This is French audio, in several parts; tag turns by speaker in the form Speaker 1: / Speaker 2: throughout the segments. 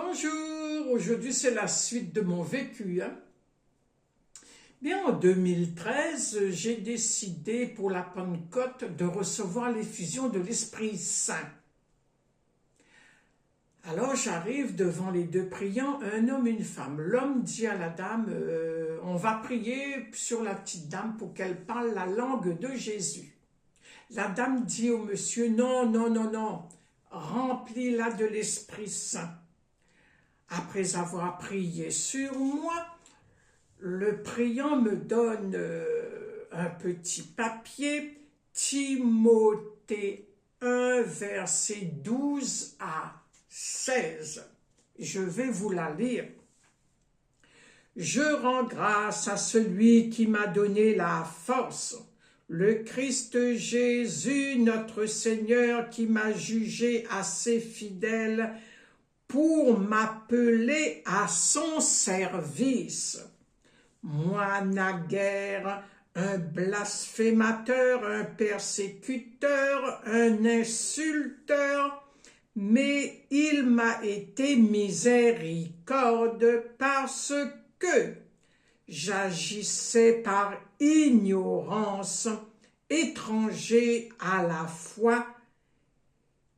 Speaker 1: Bonjour, aujourd'hui c'est la suite de mon vécu. Bien, en 2013, j'ai décidé pour la Pentecôte de recevoir l'effusion de l'Esprit Saint. Alors j'arrive devant les deux priants, un homme et une femme. L'homme dit à la dame, on va prier sur la petite dame pour qu'elle parle la langue de Jésus. La dame dit au monsieur, non, remplis-la de l'Esprit Saint. Après avoir prié sur moi, le priant me donne un petit papier, Timothée 1, verset 12 à 16. Je vais vous la lire. Je rends grâce à celui qui m'a donné la force, le Christ Jésus, notre Seigneur, qui m'a jugé assez fidèle pour m'appeler à son service. Moi, naguère, un blasphémateur, un persécuteur, un insulteur, mais il m'a été miséricorde parce que j'agissais par ignorance, étranger à la foi,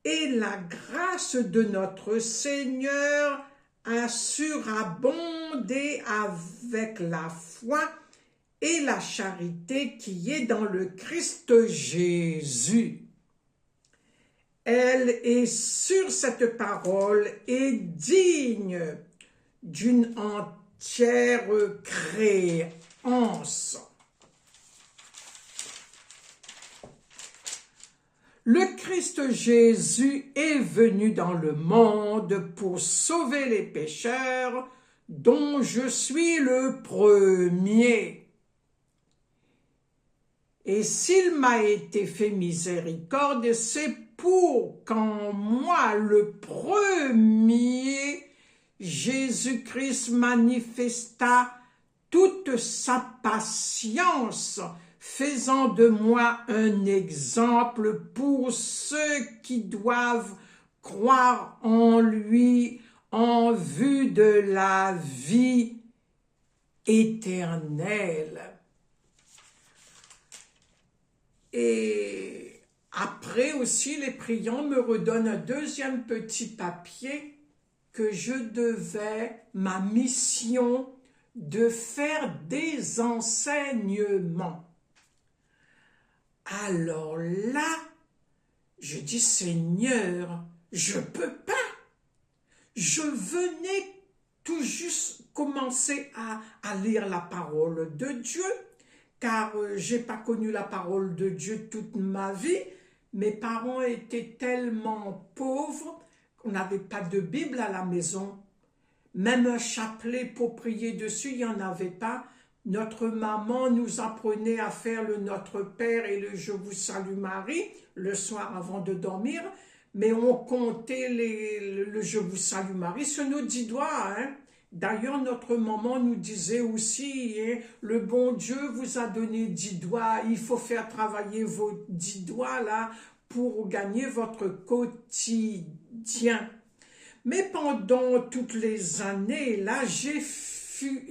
Speaker 1: et la grâce de notre Seigneur a surabondé avec la foi et la charité qui est dans le Christ Jésus. Elle est sur cette parole et digne d'une entière créance. Le Christ Jésus est venu dans le monde pour sauver les pécheurs, dont je suis le premier. Et s'il m'a été fait miséricorde, c'est pour qu'en moi, le premier, Jésus-Christ manifesta toute sa patience, faisant de moi un exemple pour ceux qui doivent croire en lui en vue de la vie éternelle. Et après aussi, les priants me redonnent un deuxième petit papier que je devais, ma mission, de faire des enseignements. Alors là, je dis, Seigneur, je peux pas. Je venais tout juste commencer à lire la parole de Dieu, car j'ai pas connu la parole de Dieu toute ma vie. Mes parents étaient tellement pauvres qu'on n'avait pas de Bible à la maison. Même un chapelet pour prier dessus, il n'y en avait pas. Notre maman nous apprenait à faire le Notre Père et le Je vous salue Marie le soir avant de dormir, mais on comptait le Je vous salue Marie sur nos 10 doigts. D'ailleurs, notre maman nous disait aussi, le bon Dieu vous a donné 10 doigts, il faut faire travailler vos 10 doigts là pour gagner votre quotidien. Mais pendant toutes les années, là, j'ai fui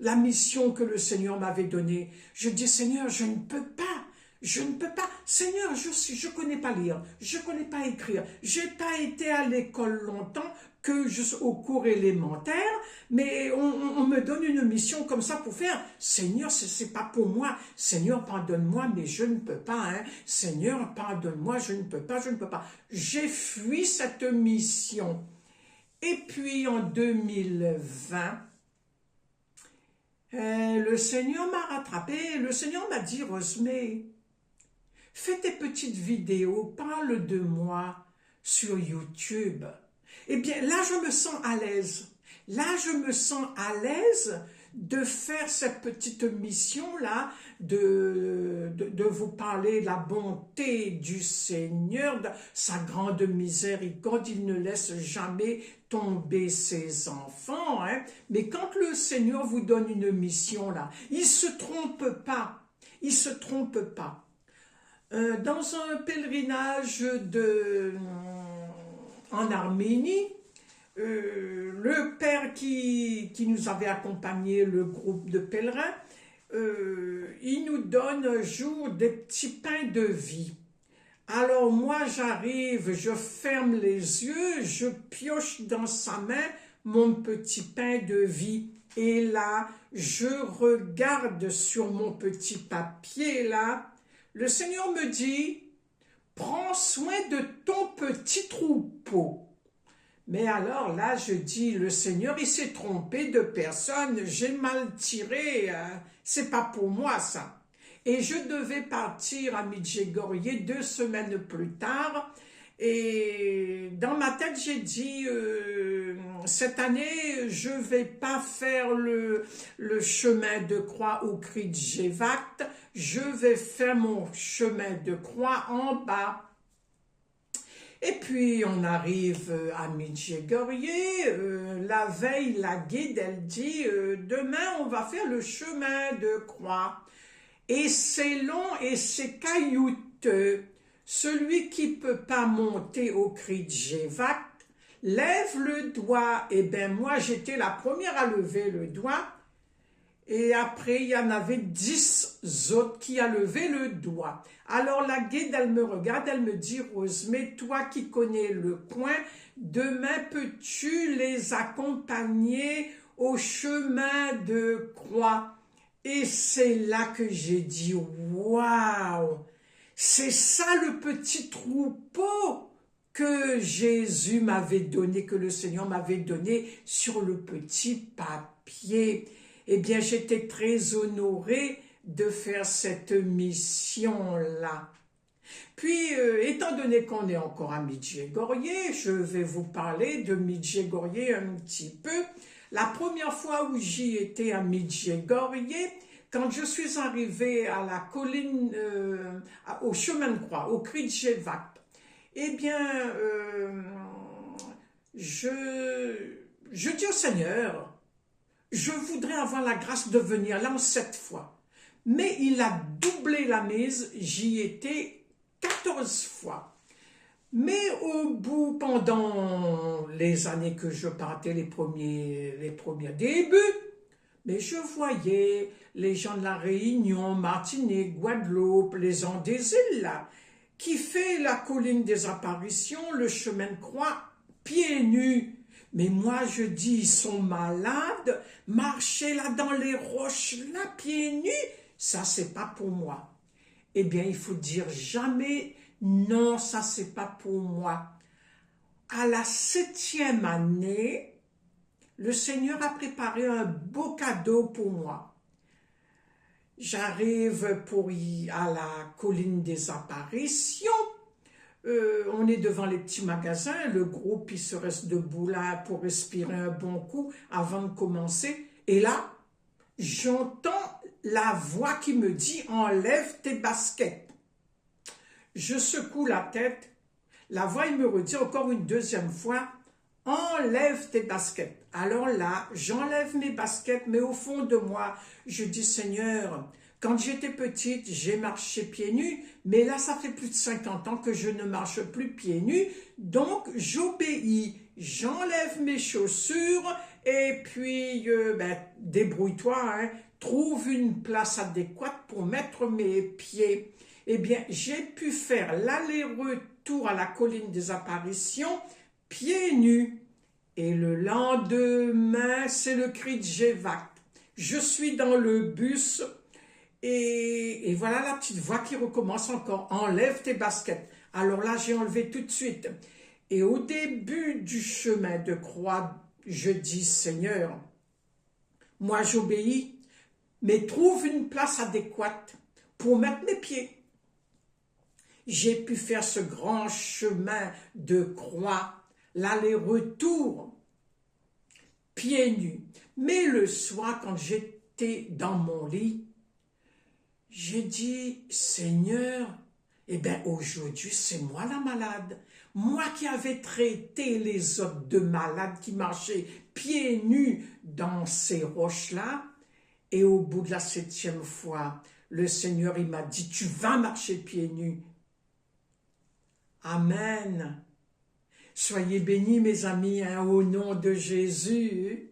Speaker 1: la mission que le Seigneur m'avait donnée. Je dis, Seigneur, je ne peux pas. Seigneur, je connais pas lire, je connais pas écrire, j'ai pas été à l'école longtemps, que juste au cours élémentaire, mais on me donne une mission comme ça pour faire. Seigneur, c'est pas pour moi. Seigneur, pardonne-moi, mais je ne peux pas. Seigneur, pardonne-moi, je ne peux pas. J'ai fui cette mission. Et puis en 2020, le Seigneur m'a rattrapé. Le Seigneur m'a dit, Rosemée, fais tes petites vidéos, parle de moi sur YouTube. Eh bien, là, je me sens à l'aise. Là, je me sens à l'aise de faire cette petite mission-là, de vous parler de la bonté du Seigneur, de sa grande miséricorde. Il ne laisse jamais tomber ses enfants. Mais quand le Seigneur vous donne une mission-là, il ne se trompe pas. Il ne se trompe pas. Dans un pèlerinage en Arménie, le père qui nous avait accompagné, le groupe de pèlerins, il nous donne un jour des petits pains de vie. Alors moi j'arrive, je ferme les yeux, je pioche dans sa main mon petit pain de vie. Et là, je regarde sur mon petit papier là, le Seigneur me dit, prends soin de ton petit troupeau. Mais alors là, je dis, le Seigneur, il s'est trompé de personne, j'ai mal tiré, c'est pas pour moi ça. Et je devais partir à Medjugorje 2 semaines plus tard. Et dans ma tête, j'ai dit, cette année, je vais pas faire le chemin de croix au Križevac, je vais faire mon chemin de croix en bas. Et puis, on arrive à Medjugorje, la veille, la guide, elle dit, demain, on va faire le chemin de croix. Et c'est long et c'est caillouteux. Celui qui peut pas monter au Križevac, lève le doigt. Eh bien, moi, j'étais la première à lever le doigt. Et après, il y en avait 10 autres qui a levé le doigt. Alors, la guide, elle me regarde, elle me dit, Rose, mais toi qui connais le coin, demain, peux-tu les accompagner au chemin de croix? Et c'est là que j'ai dit, waouh, c'est ça le petit troupeau que Jésus m'avait donné, que le Seigneur m'avait donné sur le petit papier. Eh bien, j'étais très honorée de faire cette mission-là. Puis, étant donné qu'on est encore à Medjugorje, je vais vous parler de Medjugorje un petit peu. La première fois où j'y étais à Medjugorje, quand je suis arrivée à la colline, au chemin de croix, au Križevac, eh bien, je dis au Seigneur, je voudrais avoir la grâce de venir là en 7 fois. Mais il a doublé la mise, j'y étais 14 fois. Mais au bout, pendant les années que je partais, les premiers débuts, mais je voyais les gens de la Réunion, Martinique, Guadeloupe, les gens des îles là, qui fait la colline des apparitions, le chemin de croix, pieds nus. Mais moi je dis, ils sont malades, marcher là dans les roches, là, pieds nus, ça c'est pas pour moi. Eh bien, il faut dire jamais, non, ça c'est pas pour moi. À la 7e année, le Seigneur a préparé un beau cadeau pour moi. J'arrive à la colline des apparitions. On est devant les petits magasins. Le groupe, il se reste debout là pour respirer un bon coup avant de commencer. Et là, j'entends la voix qui me dit « Enlève tes baskets ». Je secoue la tête. La voix, il me redit encore une deuxième fois « Enlève tes baskets ». Alors là, j'enlève mes baskets, mais au fond de moi, je dis « Seigneur, quand j'étais petite, j'ai marché pieds nus, mais là, ça fait plus de 50 ans que je ne marche plus pieds nus, donc j'obéis, j'enlève mes chaussures, et puis, débrouille-toi, hein, trouve une place adéquate pour mettre mes pieds. » Eh bien, j'ai pu faire l'aller-retour à la colline des apparitions, pieds nus. Et le lendemain, c'est le Križevac. Je suis dans le bus et voilà la petite voix qui recommence encore. Enlève tes baskets. Alors là, j'ai enlevé tout de suite. Et au début du chemin de croix, je dis, Seigneur, moi j'obéis, mais trouve une place adéquate pour mettre mes pieds. J'ai pu faire ce grand chemin de croix, l'aller-retour, pieds nus. Mais le soir, quand j'étais dans mon lit, j'ai dit, Seigneur, eh bien aujourd'hui, c'est moi la malade. Moi qui avais traité les autres de malades qui marchaient pieds nus dans ces roches-là. Et au bout de la 7e fois, le Seigneur, il m'a dit, tu vas marcher pieds nus. Amen. Soyez bénis, mes amis, hein, au nom de Jésus.